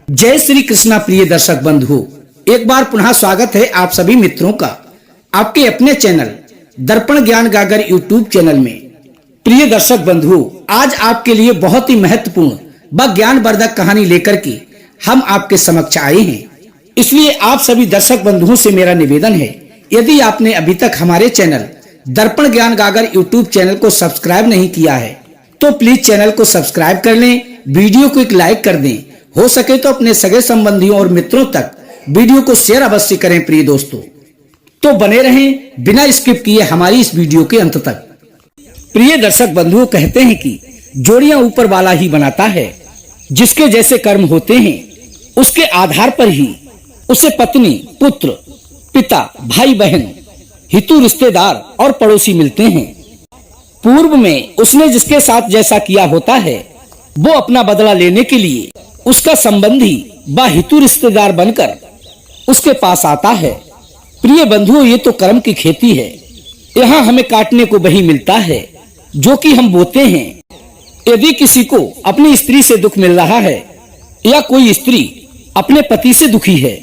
जय श्री कृष्णा। प्रिय दर्शक बंधु, एक बार पुनः स्वागत है आप सभी मित्रों का आपके अपने चैनल दर्पण ज्ञान गागर यूट्यूब चैनल में। प्रिय दर्शक बंधु, आज आपके लिए बहुत ही महत्वपूर्ण व ज्ञानवर्धक कहानी लेकर के हम आपके समक्ष आए हैं। इसलिए आप सभी दर्शक बंधुओं से मेरा निवेदन है, यदि आपने अभी तक हमारे चैनल दर्पण ज्ञान गागर यूट्यूब चैनल को सब्सक्राइब नहीं किया है तो प्लीज चैनल को सब्सक्राइब कर लें, वीडियो को एक लाइक कर दें, हो सके तो अपने सगे संबंधियों और मित्रों तक वीडियो को शेयर अवश्य करें। प्रिय दोस्तों, तो बने रहें बिना स्किप किए हमारी इस वीडियो के अंत तक। प्रिय दर्शक बंधुओं, कहते हैं कि जोड़ियां ऊपर वाला ही बनाता है। जिसके जैसे कर्म होते हैं उसके आधार पर ही उसे पत्नी, पुत्र, पिता, भाई बहन, हितू, रिश्तेदार और पड़ोसी मिलते हैं। पूर्व में उसने जिसके साथ जैसा किया होता है वो अपना बदला लेने के लिए उसका संबंधी व हितू रिश्तेदार बनकर उसके पास आता है। प्रिय बंधुओं, ये तो कर्म की खेती है। यहाँ हमें काटने को वही मिलता है जो कि हम बोते हैं। यदि किसी को अपनी स्त्री से दुख मिल रहा है या कोई स्त्री अपने पति से दुखी है,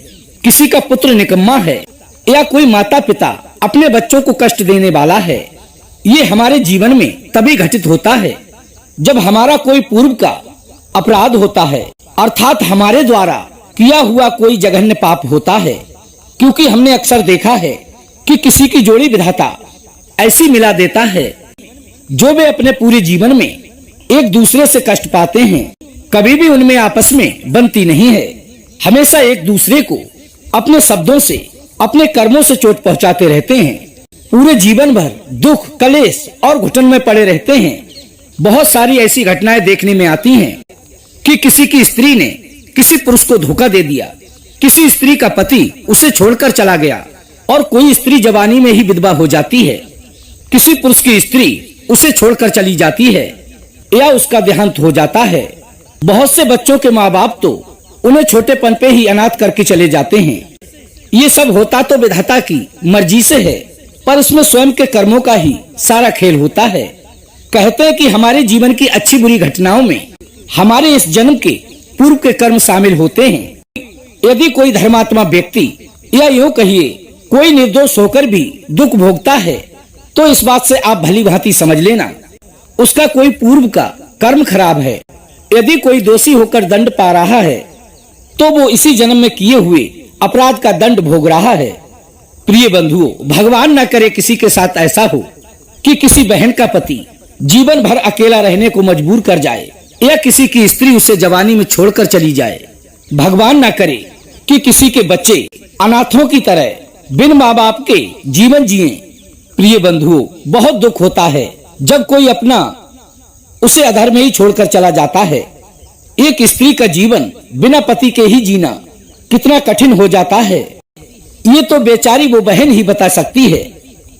किसी का पुत्र निकम्मा है या कोई माता पिता अपने बच्चों को कष्ट देने वाला है, ये हमारे जीवन में तभी घटित होता है जब हमारा कोई पूर्व का अपराध होता है, अर्थात हमारे द्वारा किया हुआ कोई जघन्य पाप होता है। क्योंकि हमने अक्सर देखा है कि किसी की जोड़ी विधाता ऐसी मिला देता है जो वे अपने पूरे जीवन में एक दूसरे से कष्ट पाते हैं, कभी भी उनमें आपस में बनती नहीं है। हमेशा एक दूसरे को अपने शब्दों से, अपने कर्मों से चोट पहुंचाते रहते हैं। पूरे जीवन भर दुख, कलेश और घुटन में पड़े रहते हैं। बहुत सारी ऐसी घटनाएं देखने में आती हैं कि किसी की स्त्री ने किसी पुरुष को धोखा दे दिया, किसी स्त्री का पति उसे छोड़कर चला गया और कोई स्त्री जवानी में ही विधवा हो जाती है, किसी पुरुष की स्त्री उसे छोड़कर चली जाती है या उसका देहांत हो जाता है। बहुत से बच्चों के माँ बाप तो उन्हें छोटेपन पे ही अनाथ करके चले जाते हैं। ये सब होता तो विधाता की मर्जी से है, पर इसमें स्वयं के कर्मों का ही सारा खेल होता है। कहते हैं कि हमारे जीवन की अच्छी बुरी घटनाओं में हमारे इस जन्म के पूर्व के कर्म शामिल होते हैं। यदि कोई धर्मात्मा व्यक्ति या यूं कहिए कोई निर्दोष होकर भी दुख भोगता है तो इस बात से आप भली भांति समझ लेना उसका कोई पूर्व का कर्म खराब है। यदि कोई दोषी होकर दंड पा रहा है तो वो इसी जन्म में किए हुए अपराध का दंड भोग रहा है। प्रिय बंधुओं, भगवान न करे किसी के साथ ऐसा हो कि किसी बहन का पति जीवन भर अकेला रहने को मजबूर कर जाए या किसी की स्त्री उसे जवानी में छोड़कर चली जाए। भगवान ना करे कि किसी के बच्चे अनाथों की तरह बिन माँ बाप के जीवन जिए। प्रिय बंधुओं, बहुत दुख होता है जब कोई अपना उसे अधर में ही छोड़कर चला जाता है। एक स्त्री का जीवन बिना पति के ही जीना कितना कठिन हो जाता है, ये तो बेचारी वो बहन ही बता सकती है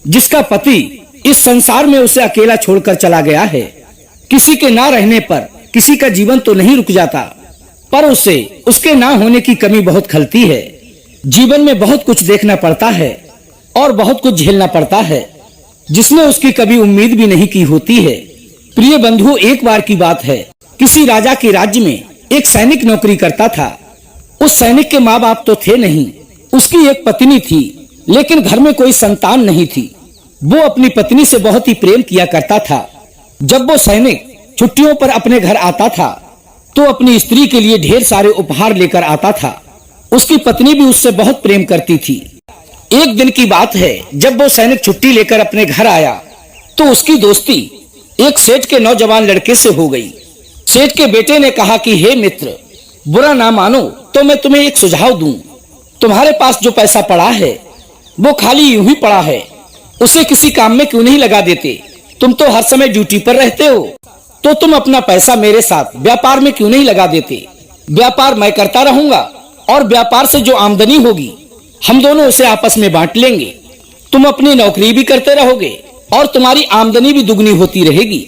जिसका पति इस संसार में उसे अकेला छोड़कर चला गया है। किसी के ना रहने पर किसी का जीवन तो नहीं रुक जाता, पर उसे उसके ना होने की कमी बहुत खलती है। जीवन में बहुत कुछ देखना पड़ता है और बहुत कुछ झेलना पड़ता है जिसने उसकी कभी उम्मीद भी नहीं की होती है। प्रिय बंधुओं, एक बार की बात है, किसी राजा के राज्य में एक सैनिक नौकरी करता था। उस सैनिक के माँ बाप तो थे नहीं, उसकी एक पत्नी थी, लेकिन घर में कोई संतान नहीं थी। वो अपनी पत्नी से बहुत ही प्रेम किया करता था। जब वो सैनिक छुट्टियों पर अपने घर आता था तो अपनी स्त्री के लिए ढेर सारे उपहार लेकर आता था। उसकी पत्नी भी उससे बहुत प्रेम करती थी। एक दिन की बात है, जब वो सैनिक छुट्टी लेकर अपने घर आया तो उसकी दोस्ती एक सेठ के नौजवान लड़के से हो गई। सेठ के बेटे ने कहा कि हे मित्र, बुरा ना मानो तो मैं तुम्हें एक सुझाव दूं। तुम्हारे पास जो पैसा पड़ा है वो खाली यूं ही पड़ा है, उसे किसी काम में क्यों नहीं लगा देते? तुम तो हर समय ड्यूटी पर रहते हो, तो तुम अपना पैसा मेरे साथ व्यापार में क्यों नहीं लगा देते? व्यापार मैं करता रहूंगा और व्यापार से जो आमदनी होगी हम दोनों उसे आपस में बांट लेंगे। तुम अपनी नौकरी भी करते रहोगे और तुम्हारी आमदनी भी दुगनी होती रहेगी।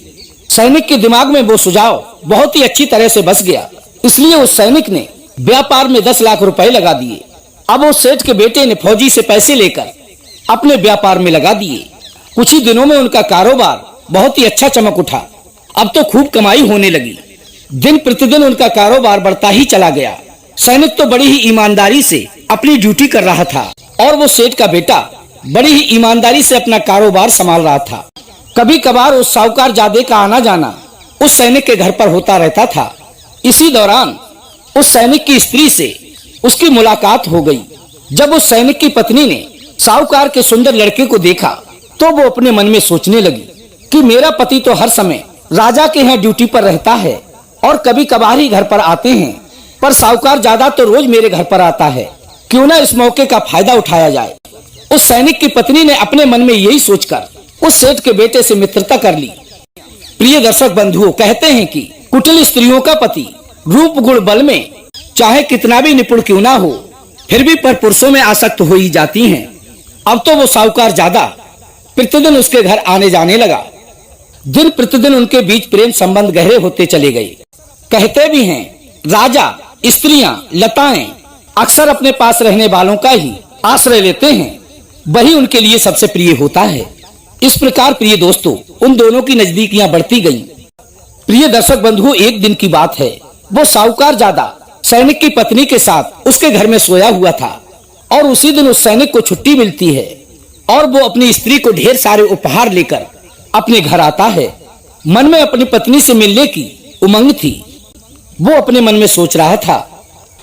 सैनिक के दिमाग में वो सुझाव बहुत ही अच्छी तरह से बस गया, इसलिए उस सैनिक ने व्यापार में 10 लाख रुपए लगा दिए। अब उस सेठ के बेटे ने फौजी से पैसे लेकर अपने व्यापार में लगा दिए। कुछ ही दिनों में उनका कारोबार बहुत ही अच्छा चमक उठा। अब तो खूब कमाई होने लगी। दिन प्रतिदिन उनका कारोबार बढ़ता ही चला गया। सैनिक तो बड़ी ही ईमानदारी से अपनी ड्यूटी कर रहा था और वो सेठ का बेटा बड़ी ही ईमानदारी से अपना कारोबार संभाल रहा था। कभी कभार उस साहूकार जादे का आना जाना उस सैनिक के घर पर होता रहता था। इसी दौरान उस सैनिक की स्त्री से उसकी मुलाकात हो गई। जब उस सैनिक की पत्नी ने साहूकार के सुंदर लड़के को देखा तो वो अपने मन में सोचने लगी कि मेरा पति तो हर समय राजा के यहाँ ड्यूटी पर रहता है और कभी कभार ही घर पर आते हैं, पर साहूकार ज्यादा तो रोज मेरे घर पर आता है। क्यों ना इस मौके का फायदा उठाया जाए। उस सैनिक की पत्नी ने अपने मन में यही सोचकर उस सेठ के बेटे से मित्रता कर ली। प्रिय दर्शक बंधुओं, कहते हैं कि कुटिल स्त्रियों का पति रूप गुण बल में चाहे कितना भी निपुण क्यों ना हो, फिर भी पर पुरुषों में आसक्त हो ही जाती हैं। अब तो वो साहूकार ज्यादा प्रतिदिन उसके घर आने जाने लगा। दिन प्रतिदिन उनके बीच प्रेम संबंध गहरे होते चले गए। कहते भी हैं राजा, स्त्रियां, लताएं अक्सर अपने पास रहने वालों का ही आश्रय लेते हैं, वही उनके लिए सबसे प्रिय होता है। इस प्रकार प्रिय दोस्तों, उन दोनों की नजदीकियां बढ़ती गईं। प्रिय दर्शक बंधुओं, एक दिन की बात है, वो साहूकार ज्यादा सैनिक की पत्नी के साथ उसके घर में सोया हुआ था और उसी दिन उस सैनिक को छुट्टी मिलती है और वो अपनी स्त्री को ढेर सारे उपहार लेकर अपने घर आता है। मन में अपनी पत्नी से मिलने की उमंग थी। वो अपने मन में सोच रहा था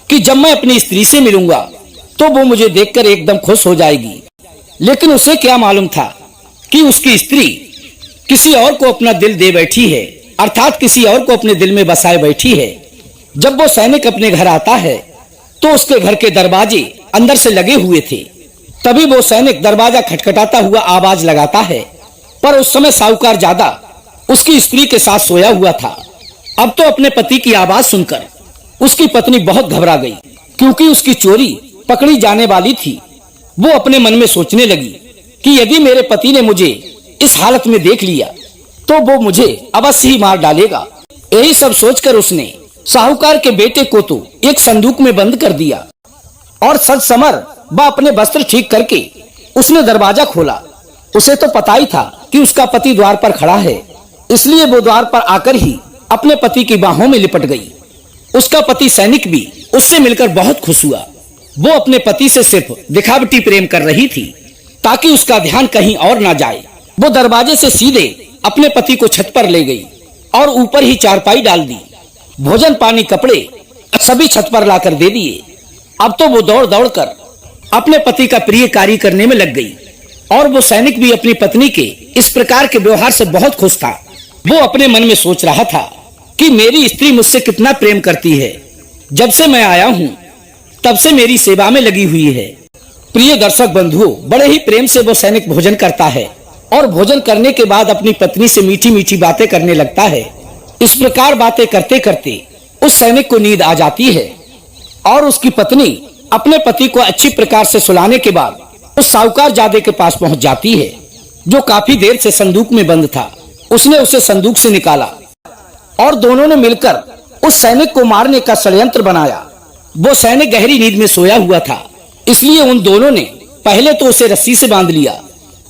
कि जब मैं अपनी स्त्री से मिलूंगा तो वो मुझे देखकर एकदम खुश हो जाएगी। लेकिन उसे क्या मालूम था कि उसकी स्त्री किसी और को अपना दिल दे बैठी है, अर्थात किसी और को अपने दिल में बसाए बैठी है। जब वो सैनिक अपने घर आता है तो उसके घर के दरवाजे अंदर से लगे हुए थे। तभी वो सैनिक दरवाजा खटखटाता हुआ आवाज लगाता है, पर उस समय साहूकार ज्यादा उसकी स्त्री के साथ सोया हुआ था। अब तो अपने पति की आवाज सुनकर उसकी पत्नी बहुत घबरा गई, क्योंकि उसकी चोरी पकड़ी जाने वाली थी। वो अपने मन में सोचने लगी कि यदि मेरे पति ने मुझे इस हालत में देख लिया तो वो मुझे अवश्य ही मार डालेगा। यही सब सोचकर उसने साहूकार के बेटे को तो एक संदूक में बंद कर दिया और सज समर व अपने वस्त्र ठीक करके उसने दरवाजा खोला। उसे तो पता ही था कि उसका पति द्वार पर खड़ा है, इसलिए वो द्वार पर आकर ही अपने पति की बाहों में लिपट गई। उसका पति सैनिक भी उससे मिलकर बहुत खुश हुआ। वो अपने पति से सिर्फ दिखावटी प्रेम कर रही थी ताकि उसका ध्यान कहीं और ना जाए। वो दरवाजे से सीधे अपने पति को छत पर ले गई और ऊपर ही चारपाई डाल दी। भोजन, पानी, कपड़े सभी छत पर लाकर दे दिए। अब तो वो दौड़ दौड़ कर अपने पति का प्रिय कार्य करने में लग गई और वो सैनिक भी अपनी पत्नी के इस प्रकार के व्यवहार से बहुत खुश था। वो अपने मन में सोच रहा था कि मेरी स्त्री मुझसे कितना प्रेम करती है। जब से मैं आया हूँ तब से मेरी सेवा में लगी हुई है। प्रिय दर्शक बंधुओं, बड़े ही प्रेम से वो सैनिक भोजन करता है और भोजन करने के बाद अपनी पत्नी से मीठी मीठी बातें करने लगता है। इस प्रकार बातें करते करते उस सैनिक को नींद आ जाती है और उसकी पत्नी अपने पति को अच्छी प्रकार से सुलाने के बाद उस साहूकार जादे के पास पहुंच जाती है, जो काफी देर से संदूक में बंद था। उसने उसे संदूक से निकाला और दोनों ने मिलकर उस सैनिक को मारने का षड्यंत्र बनाया। वो सैनिक गहरी नींद में सोया हुआ था, इसलिए उन दोनों ने पहले तो उसे रस्सी से बांध लिया,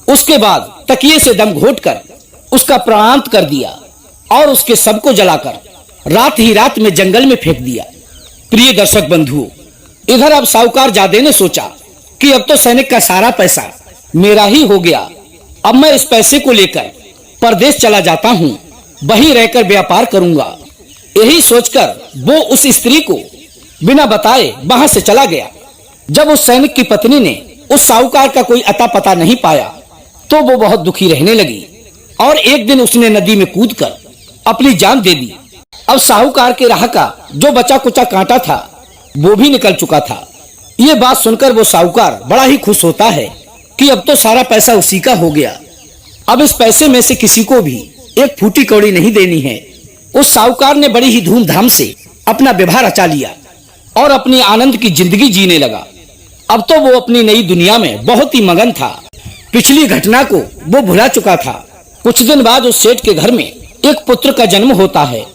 उसके बाद तकिए से दम घोंटकर उसका प्राणांत कर दिया और उसके शव को जलाकर रात ही रात में जंगल में फेंक दिया। प्रिय दर्शक बंधुओं, इधर अब साहूकार जादे ने सोचा कि अब तो सैनिक का सारा पैसा मेरा ही हो गया। अब मैं इस पैसे को लेकर परदेश चला जाता हूँ, वहीं रहकर व्यापार करूंगा। यही सोचकर वो उस स्त्री को बिना बताए वहां से चला गया। जब उस सैनिक की पत्नी ने उस साहूकार का कोई अता पता नहीं पाया तो वो बहुत दुखी रहने लगी और एक दिन उसने नदी में कूदकर अपनी जान दे दी। अब साहूकार के राह का जो बचा कुचा कांटा था वो भी निकल चुका था। ये बात सुनकर वो साहूकार बड़ा ही खुश होता है कि अब तो सारा पैसा उसी का हो गया। अब इस पैसे में से किसी को भी एक फूटी कौड़ी नहीं देनी है। उस साहूकार ने बड़ी ही धूमधाम से अपना विवाह रचा लिया और अपनी आनंद की जिंदगी जीने लगा। अब तो वो अपनी नई दुनिया में बहुत ही मगन था। पिछली घटना को वो भुला चुका था। कुछ दिन बाद उस सेठ के घर में एक पुत्र का जन्म होता है।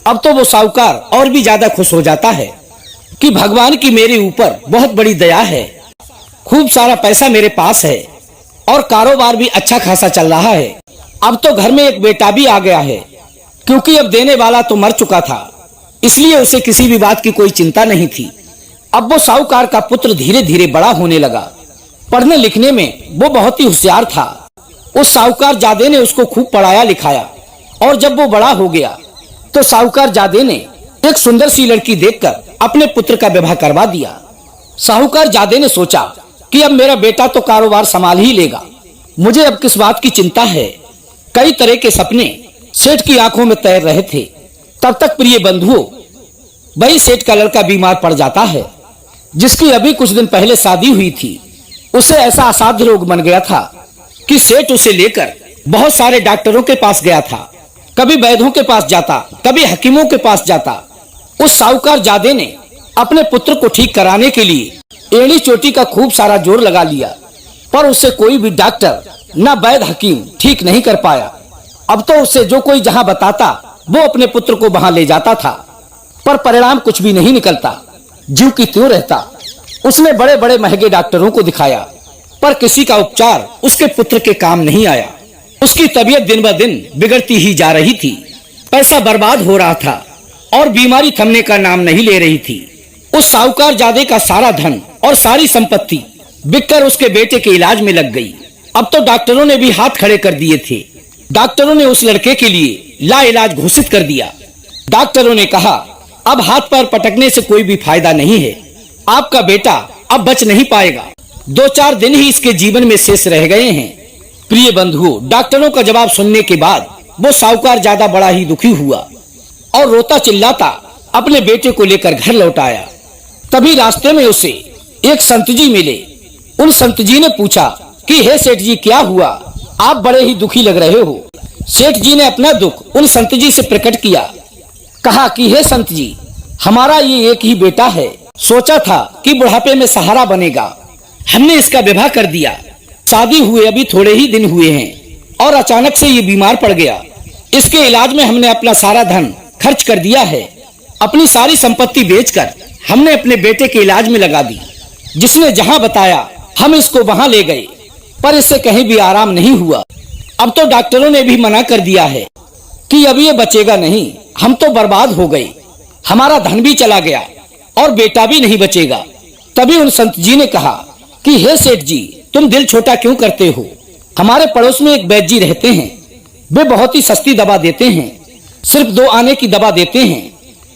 अब तो वो साहूकार और भी ज्यादा खुश हो जाता है कि भगवान की मेरे ऊपर बहुत बड़ी दया है, खूब सारा पैसा मेरे पास है और कारोबार भी अच्छा खासा चल रहा है। अब तो घर में एक बेटा भी आ गया है, क्योंकि अब देने वाला तो मर चुका था, इसलिए उसे किसी भी बात की कोई चिंता नहीं थी। अब वो साहूकार का पुत्र धीरे धीरे बड़ा होने लगा। पढ़ने लिखने में वो बहुत ही होशियार था। उस साहूकार जादे ने उसको खूब पढ़ाया लिखाया और जब वो बड़ा हो गया तो साहूकार जादे ने एक सुंदर सी लड़की देखकर अपने पुत्र का विवाह करवा दिया। साहूकार जादे ने सोचा कि अब मेरा बेटा तो कारोबार संभाल ही लेगा, मुझे अब किस बात की चिंता है। कई तरह के सपने सेठ की आंखों में तैर रहे थे। तब तक प्रिय बंधुओं, वही सेठ का लड़का बीमार पड़ जाता है जिसकी अभी कुछ दिन पहले शादी हुई थी। उसे ऐसा असाध्य रोग बन गया था कि सेठ उसे लेकर बहुत सारे डॉक्टरों के पास गया था। कभी वैद्यों के पास जाता, कभी हकीमों के पास जाता। उस साहूकार जादे ने अपने पुत्र को ठीक कराने के लिए एड़ी चोटी का खूब सारा जोर लगा लिया, पर उससे कोई भी डॉक्टर न वैद्य हकीम ठीक नहीं कर पाया। अब तो उससे जो कोई जहां बताता वो अपने पुत्र को वहां ले जाता था, पर परिणाम कुछ भी नहीं निकलता, जीव की त्यों रहता। उसने बड़े बड़े महंगे डॉक्टरों को दिखाया, पर किसी का उपचार उसके पुत्र के काम नहीं आया। उसकी तबीयत दिन ब दिन बिगड़ती ही जा रही थी, पैसा बर्बाद हो रहा था और बीमारी थमने का नाम नहीं ले रही थी। उस साहूकार जादे का सारा धन और सारी संपत्ति बिककर उसके बेटे के इलाज में लग गई। अब तो डॉक्टरों ने भी हाथ खड़े कर दिए थे। डॉक्टरों ने उस लड़के के लिए लाइलाज घोषित कर दिया। डॉक्टरों ने कहा, अब हाथ पैर पटकने से कोई भी फायदा नहीं है, आपका बेटा अब बच नहीं पाएगा। 2-4 दिन ही इसके जीवन में शेष रह गए हैं। प्रिय बंधुओं, डॉक्टरों का जवाब सुनने के बाद वो साहूकार ज्यादा बड़ा ही दुखी हुआ और रोता चिल्लाता अपने बेटे को लेकर घर लौट आया। तभी रास्ते में उसे एक संत जी मिले। उन संत जी ने पूछा कि हे सेठ जी, क्या हुआ, आप बड़े ही दुखी लग रहे हो। सेठ जी ने अपना दुख उन संत जी से प्रकट किया। कहा कि हे संत जी, हमारा ये एक ही बेटा है, सोचा था कि बुढ़ापे में सहारा बनेगा, हमने इसका विवाह कर दिया। शादी हुए अभी थोड़े ही दिन हुए हैं और अचानक से ये बीमार पड़ गया। इसके इलाज में हमने अपना सारा धन खर्च कर दिया है। अपनी सारी संपत्ति बेचकर हमने अपने बेटे के इलाज में लगा दी। जिसने जहां बताया हम इसको वहां ले गए, पर इससे कहीं भी आराम नहीं हुआ। अब तो डॉक्टरों ने भी मना कर दिया है कि अब ये बचेगा नहीं, हम तो बर्बाद हो गए, हमारा धन भी चला गया और बेटा भी नहीं बचेगा। तभी उन संत जी ने कहा कि हे सेठ जी, तुम दिल छोटा क्यों करते हो। हमारे पड़ोस में एक वैद्य जी रहते हैं, वे बहुत ही सस्ती दवा देते हैं, सिर्फ 2 आने की दवा देते हैं।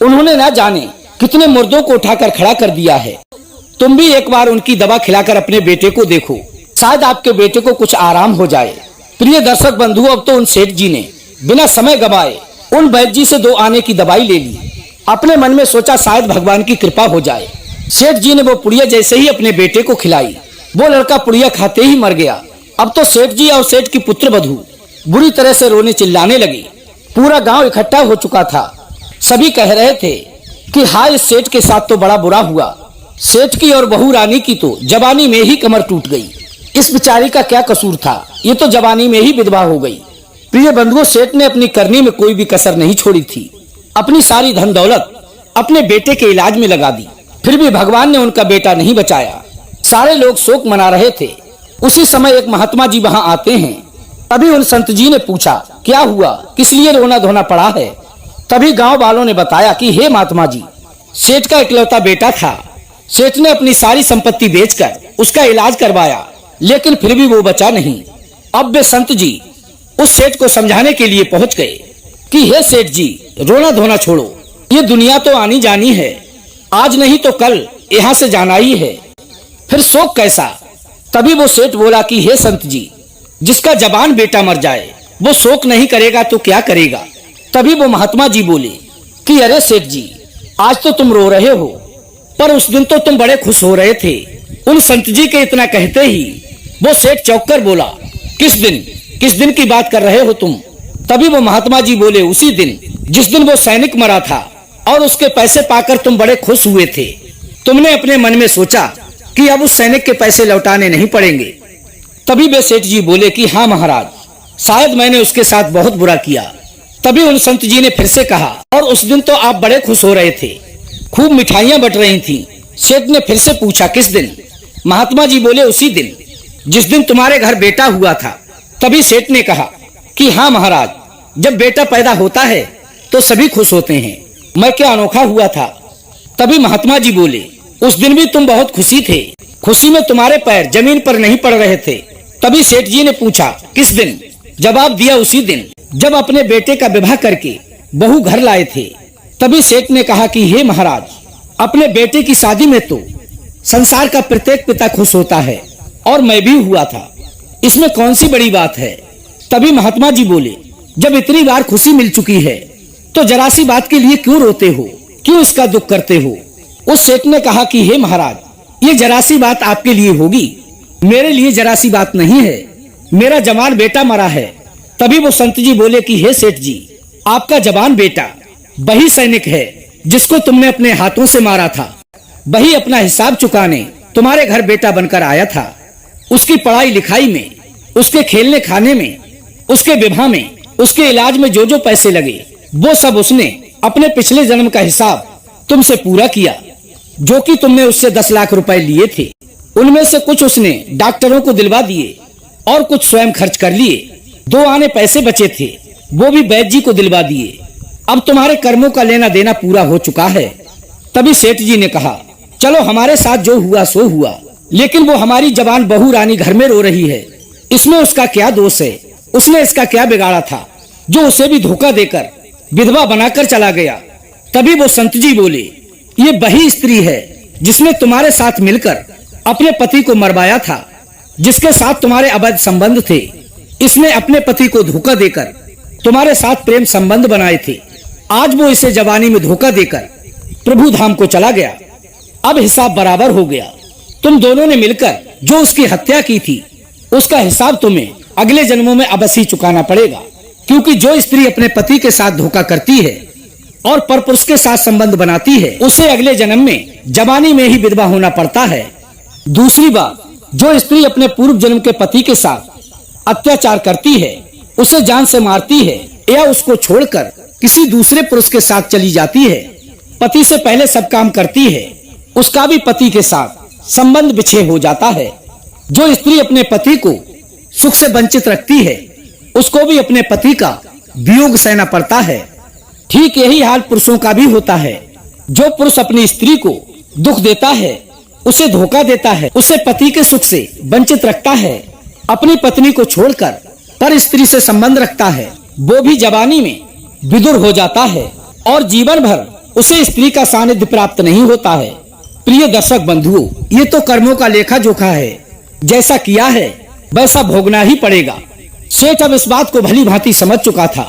उन्होंने ना जाने कितने मुर्दों को उठाकर खड़ा कर दिया है। तुम भी एक बार उनकी दवा खिलाकर अपने बेटे को देखो, शायद आपके बेटे को कुछ आराम हो जाए। प्रिय दर्शक बंधुओं, अब तो उन सेठ जी ने बिना समय गवाए उन वैद्य जी से 2 आने की दवाई ले ली। अपने मन में सोचा शायद भगवान की कृपा हो जाए। सेठ जी ने वो पुड़िया जैसे ही अपने बेटे को खिलाई, वो लड़का पुड़िया खाते ही मर गया। अब तो सेठ जी और सेठ की पुत्र वधू बुरी तरह से रोने चिल्लाने लगी। पूरा गांव इकट्ठा हो चुका था। सभी कह रहे थे कि हाय, इस सेठ के साथ तो बड़ा बुरा हुआ। सेठ की और बहू रानी की तो जवानी में ही कमर टूट गई। इस बेचारी का क्या कसूर था, ये तो जवानी में ही विधवा हो गई। प्रिय बंधुओं, सेठ ने अपनी करनी में कोई भी कसर नहीं छोड़ी थी। अपनी सारी धन दौलत अपने बेटे के इलाज में लगा दी, फिर भी भगवान ने उनका बेटा नहीं बचाया। सारे लोग शोक मना रहे थे। उसी समय एक महात्मा जी वहां आते हैं। तभी उन संत जी ने पूछा, क्या हुआ, किस लिए रोना धोना पड़ा है। तभी गांव वालों ने बताया कि हे महात्मा जी, सेठ का इकलौता बेटा था। सेठ ने अपनी सारी संपत्ति बेचकर उसका इलाज करवाया, लेकिन फिर भी वो बचा नहीं। अब वे संत जी उस सेठ को समझाने के लिए पहुंच गए कि हे सेठ जी, रोना धोना छोड़ो, ये दुनिया तो आनी जानी है, आज नहीं तो कल यहाँ से जाना ही है, फिर शोक कैसा। तभी वो सेठ बोला कि हे संत जी, जिसका जवान बेटा मर जाए वो शोक नहीं करेगा तो क्या करेगा। तभी वो महात्मा जी बोले कि अरे सेठ जी, आज तो तुम रो रहे हो, पर उस दिन तो तुम बड़े खुश हो रहे थे। उन संत जी के इतना कहते ही वो सेठ चौंक कर बोला, किस दिन की बात कर रहे हो तुम। तभी वो महात्मा जी बोले, उसी दिन जिस दिन वो सैनिक मरा था और उसके पैसे पाकर तुम बड़े खुश हुए थे। तुमने अपने मन में सोचा कि अब उस सैनिक के पैसे लौटाने नहीं पड़ेंगे। तभी वे सेठ जी बोले कि हाँ महाराज, शायद मैंने उसके साथ बहुत बुरा किया। तभी उन संत जी ने फिर से कहा, और उस दिन तो आप बड़े खुश हो रहे थे, खूब मिठाइयां बट रही थी। सेठ ने फिर से पूछा, किस दिन। महात्मा जी बोले, उसी दिन जिस दिन तुम्हारे घर बेटा हुआ था। तभी सेठ ने कहा कि हाँ महाराज, जब बेटा पैदा होता है तो सभी खुश होते हैं, मैं क्या अनोखा हुआ था। तभी महात्मा जी बोले उस दिन भी तुम बहुत खुशी थे, खुशी में तुम्हारे पैर जमीन पर नहीं पड़ रहे थे। तभी सेठ जी ने पूछा, किस दिन? जवाब दिया, उसी दिन जब अपने बेटे का विवाह करके बहू घर लाए थे। तभी सेठ ने कहा कि हे महाराज, अपने बेटे की शादी में तो संसार का प्रत्येक पिता खुश होता है और मैं भी हुआ था, इसमें कौन सी बड़ी बात है। तभी महात्मा जी बोले, जब इतनी बार खुशी मिल चुकी है तो जरा सी बात के लिए क्यों रोते हो, क्यों इसका दुख करते हो? उस सेठ ने कहा कि हे महाराज, ये जरा सी बात आपके लिए होगी, मेरे लिए जरा सी बात नहीं है, मेरा जवान बेटा मरा है। तभी वो संत जी बोले कि हे सेठ जी, आपका जवान बेटा वही सैनिक है जिसको तुमने अपने हाथों से मारा था, वही अपना हिसाब चुकाने तुम्हारे घर बेटा बनकर आया था। उसकी पढ़ाई लिखाई में, उसके खेलने खाने में, उसके विवाह में, उसके इलाज में जो जो पैसे लगे वो सब उसने अपने पिछले जन्म का हिसाब तुमसे पूरा किया। जो कि तुमने उससे 10 लाख रुपए लिए थे, उनमें से कुछ उसने डॉक्टरों को दिलवा दिए और कुछ स्वयं खर्च कर लिए। 2 आने पैसे बचे थे, वो भी वैद्य जी को दिलवा दिए। अब तुम्हारे कर्मों का लेना देना पूरा हो चुका है। तभी सेठ जी ने कहा, चलो हमारे साथ जो हुआ सो हुआ, लेकिन वो हमारी जवान बहू रानी घर में रो रही है, इसमें उसका क्या दोष है? उसने इसका क्या बिगाड़ा था जो उसे भी धोखा देकर विधवा बनाकर चला गया? तभी वो संत जी बोले, ये वही स्त्री है जिसने तुम्हारे साथ मिलकर अपने पति को मरवाया था, जिसके साथ तुम्हारे अवैध संबंध थे। इसने अपने पति को धोखा देकर तुम्हारे साथ प्रेम संबंध बनाए थे। आज वो इसे जवानी में धोखा देकर प्रभु धाम को चला गया। अब हिसाब बराबर हो गया। तुम दोनों ने मिलकर जो उसकी हत्या की थी, उसका हिसाब तुम्हें अगले जन्मों में अवश्य चुकाना पड़ेगा। क्योंकि जो स्त्री अपने पति के साथ धोखा करती है और परपुरुष के साथ संबंध बनाती है, उसे अगले जन्म में जवानी में ही विधवा होना पड़ता है। दूसरी बात, जो स्त्री अपने पूर्व जन्म के पति के साथ अत्याचार करती है, उसे जान से मारती है या उसको छोड़कर किसी दूसरे पुरुष के साथ चली जाती है, पति से पहले सब काम करती है, उसका भी पति के साथ संबंध विच्छेद हो जाता है। जो स्त्री अपने पति को सुख से वंचित रखती है, उसको भी अपने पति का वियोग सहना पड़ता है। ठीक यही हाल पुरुषों का भी होता है। जो पुरुष अपनी स्त्री को दुख देता है, उसे धोखा देता है, उसे पति के सुख से वंचित रखता है, अपनी पत्नी को छोड़कर पर स्त्री से संबंध रखता है, वो भी जवानी में विदुर हो जाता है और जीवन भर उसे स्त्री का सानिध्य प्राप्त नहीं होता है। प्रिय दर्शक बंधुओं, ये तो कर्मों का लेखा जोखा है, जैसा किया है वैसा भोगना ही पड़ेगा। सेठ अब इस बात को भली भांति समझ चुका था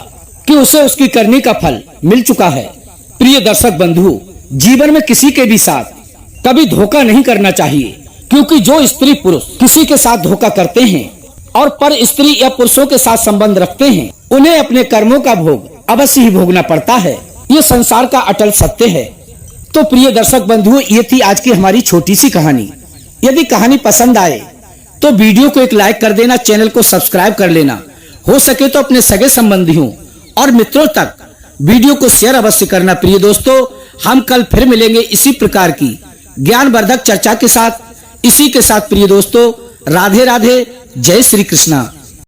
कि उसे उसकी करनी का फल मिल चुका है। प्रिय दर्शक बंधुओं, जीवन में किसी के भी साथ कभी धोखा नहीं करना चाहिए, क्योंकि जो स्त्री पुरुष किसी के साथ धोखा करते हैं और पर स्त्री या पुरुषों के साथ संबंध रखते हैं, उन्हें अपने कर्मों का भोग अवश्य ही भोगना पड़ता है। ये संसार का अटल सत्य है। तो प्रिय दर्शक बंधुओं, ये थी आज की हमारी छोटी सी कहानी। यदि कहानी पसंद आए तो वीडियो को एक लाइक कर देना, चैनल को सब्सक्राइब कर लेना, हो सके तो अपने सगे संबंधियों और मित्रों तक वीडियो को शेयर अवश्य करना। प्रिय दोस्तों, हम कल फिर मिलेंगे इसी प्रकार की ज्ञानवर्धक चर्चा के साथ। इसी के साथ प्रिय दोस्तों, राधे राधे, जय श्री कृष्णा।